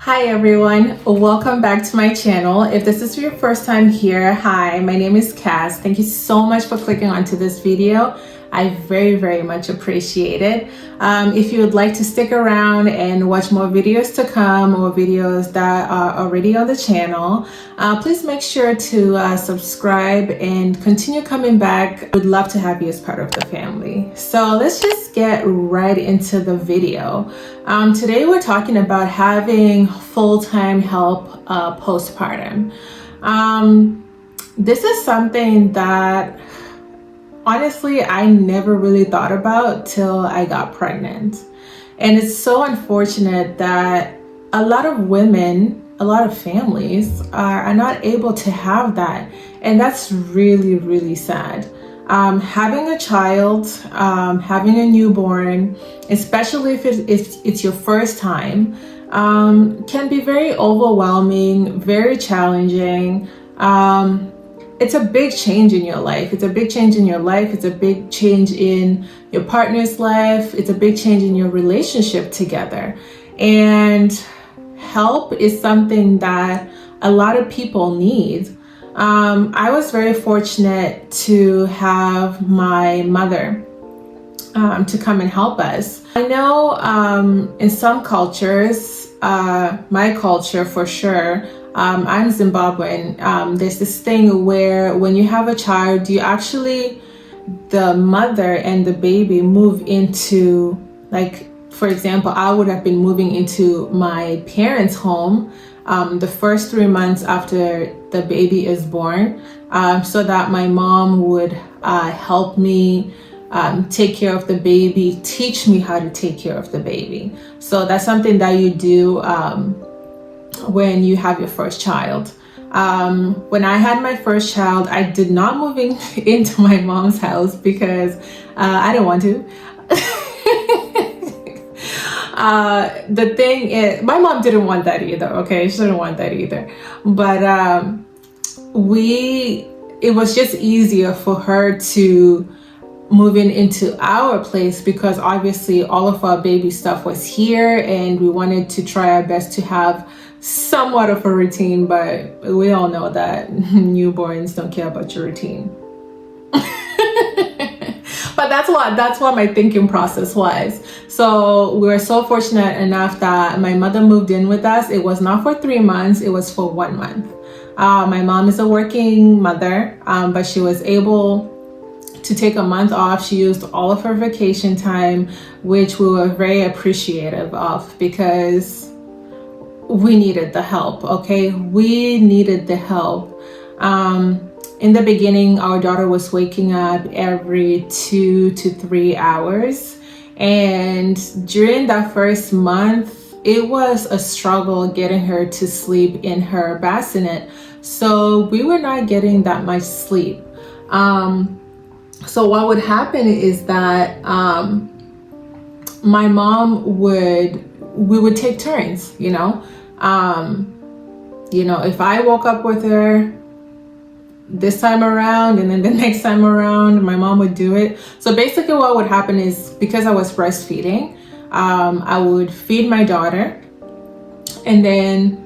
Hi everyone, welcome back to my channel. If this is your first time here, hi, my name is Cass. Thank you so much for clicking onto this video. I very much appreciate it. If you would like to stick around and watch more videos to come or videos that are already on the channel, please make sure to subscribe and continue coming back. Would love to have you as part of the family. So let's just get right into the video. Today we're talking about having full-time help postpartum. This is something that honestly, I never really thought about till I got pregnant. And it's so unfortunate that a lot of women, a lot of families are not able to have that. And that's really sad. Having a child, having a newborn, especially if it's your first time, can be very overwhelming, very challenging. It's a big change in your life. It's a big change in your life. It's a big change in your partner's life. It's a big change in your relationship together. And help is something that a lot of people need. I was very fortunate to have my mother to come and help us. I know in some cultures, my culture for sure, I'm Zimbabwean. There's this thing where when you have a child, the mother and the baby move into, like, for example, I would have been moving into my parents' home the first 3 months after the baby is born, so that my mom would help me take care of the baby, teach me how to take care of the baby. So that's something that you do when you have your first child. When I had my first child, I did not move into my mom's house because I didn't want to. The thing is, my mom didn't want that either, okay? She didn't want that either. But it was just easier for her to moving into our place because obviously all of our baby stuff was here and we wanted to try our best to have somewhat of a routine, but we all know that newborns don't care about your routine. But that's what my thinking process was. So we were so fortunate enough that my mother moved in with us. It was not for 3 months, it was for 1 month. My mom is a working mother, but she was able to take a month off. She used all of her vacation time, which we were very appreciative of because we needed the help, okay? We needed the help. In the beginning, our daughter was waking up every 2 to 3 hours. And during that first month, it was a struggle getting her to sleep in her bassinet. So we were not getting that much sleep. So what would happen is that my mom we would take turns, you know, if I woke up with her this time around and then the next time around, my mom would do it. So basically what would happen is, because I was breastfeeding, I would feed my daughter and then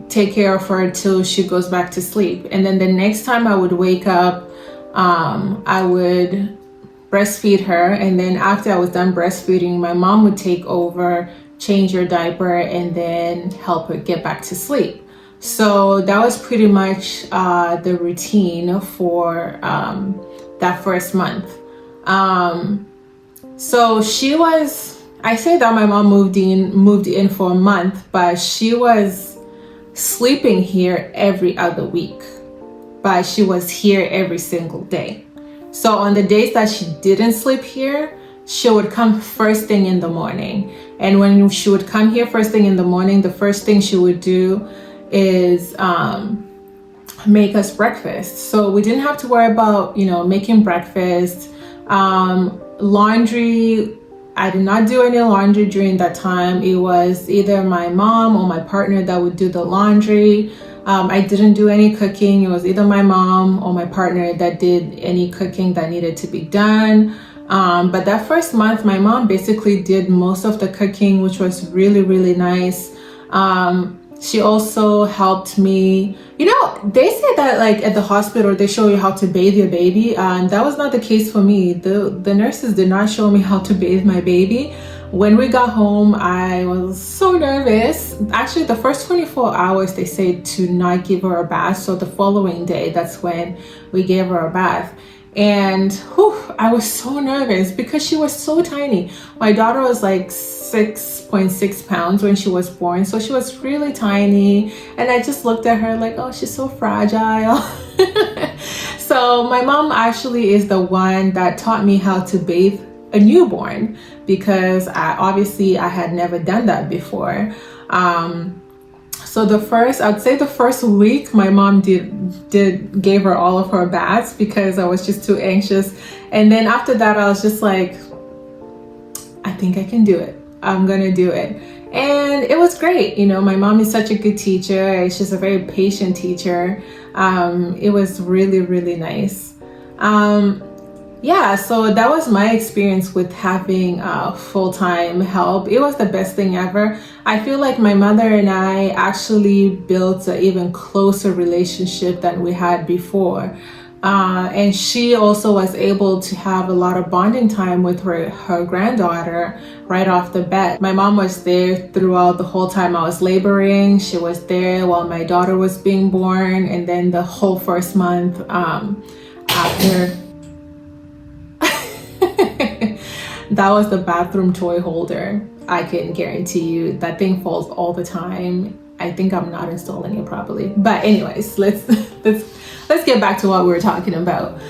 take care of her till she goes back to sleep. And then the next time I would wake up, I would breastfeed her, and then after I was done breastfeeding, my mom would take over, change her diaper, and then help her get back to sleep. So that was pretty much the routine for that first month. So I say that my mom moved in for a month, but she was sleeping here every other week. But she was here every single day. So on the days that she didn't sleep here, she would come first thing in the morning. And when she would come here first thing in the morning, the first thing she would do is make us breakfast. So we didn't have to worry about, making breakfast. Laundry, I did not do any laundry during that time. It was either my mom or my partner that would do the laundry. I didn't do any cooking. It was either my mom or my partner that did any cooking that needed to be done. But that first month, my mom basically did most of the cooking, which was really, really nice. She also helped me. You know, they say that like at the hospital, they show you how to bathe your baby. And that was not the case for me. The nurses did not show me how to bathe my baby. When we got home, I was so nervous. Actually, the first 24 hours, they say to not give her a bath. So the following day, that's when we gave her a bath. And whew, I was so nervous because she was so tiny. My daughter was like 6.6 pounds when she was born. So she was really tiny. And I just looked at her like, oh, she's so fragile. So my mom actually is the one that taught me how to bathe a newborn, because I had never done that before. So I'd say the first week, my mom gave her all of her baths because I was just too anxious. And then after that, I was just like, I think I can do it. I'm gonna do it. And it was great. You know, my mom is such a good teacher. She's a very patient teacher. It was really, really nice. Yeah, so that was my experience with having full-time help. It was the best thing ever. I feel like my mother and I actually built an even closer relationship than we had before. And she also was able to have a lot of bonding time with her granddaughter right off the bat. My mom was there throughout the whole time I was laboring. She was there while my daughter was being born, and then the whole first month after. That was the bathroom toy holder. I can guarantee you that thing falls all the time. I think I'm not installing it properly. But anyways, let's get back to what we were talking about.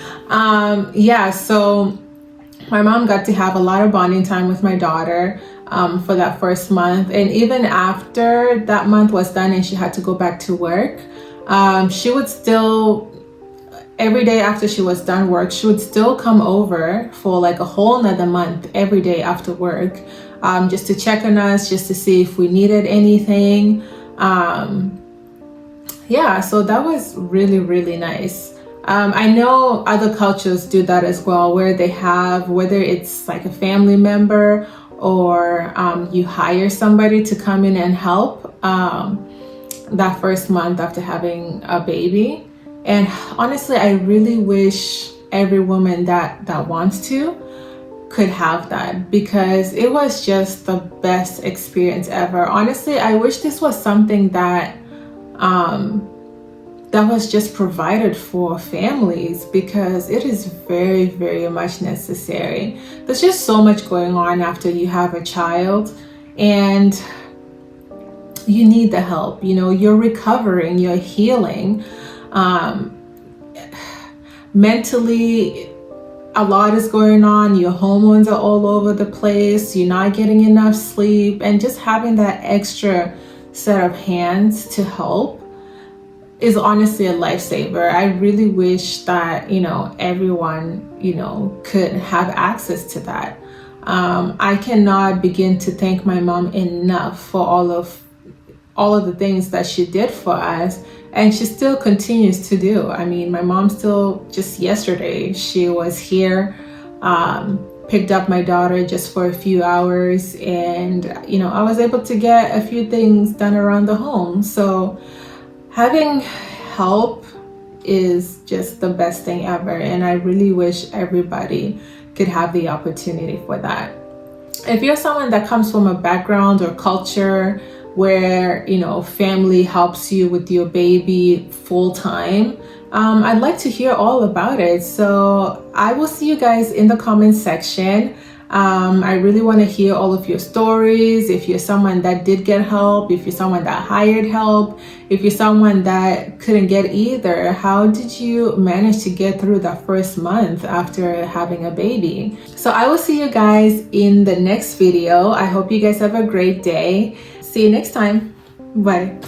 Yeah, so my mom got to have a lot of bonding time with my daughter for that first month. And even after that month was done and she had to go back to work, she would still, every day after she was done work, she would still come over for like a whole nother month every day after work, just to check on us, just to see if we needed anything. Yeah, so that was really, really nice. I know other cultures do that as well, where they have, whether it's like a family member or you hire somebody to come in and help that first month after having a baby. And honestly, I really wish every woman that wants to could have that, because it was just the best experience ever. Honestly, I wish this was something that that was just provided for families, because it is very, very much necessary. There's just so much going on after you have a child, and you need the help. You know, you're recovering, you're healing. Mentally, a lot is going on. Your hormones are all over the place. You're not getting enough sleep, and just having that extra set of hands to help is honestly a lifesaver. I really wish that, you know, everyone, you know, could have access to that. I cannot begin to thank my mom enough for all of the things that she did for us, and she still continues to do. I mean, my mom still, just yesterday, she was here, picked up my daughter just for a few hours, and, you know, I was able to get a few things done around the home. So having help is just the best thing ever, and I really wish everybody could have the opportunity for that. If you're someone that comes from a background or culture where, you know, family helps you with your baby full time, I'd like to hear all about it. So I will see you guys in the comments section. I really want to hear all of your stories. If you're someone that did get help, if you're someone that hired help, if you're someone that couldn't get either, how did you manage to get through that first month after having a baby? So I will see you guys in the next video. I hope you guys have a great day. See you next time. Bye.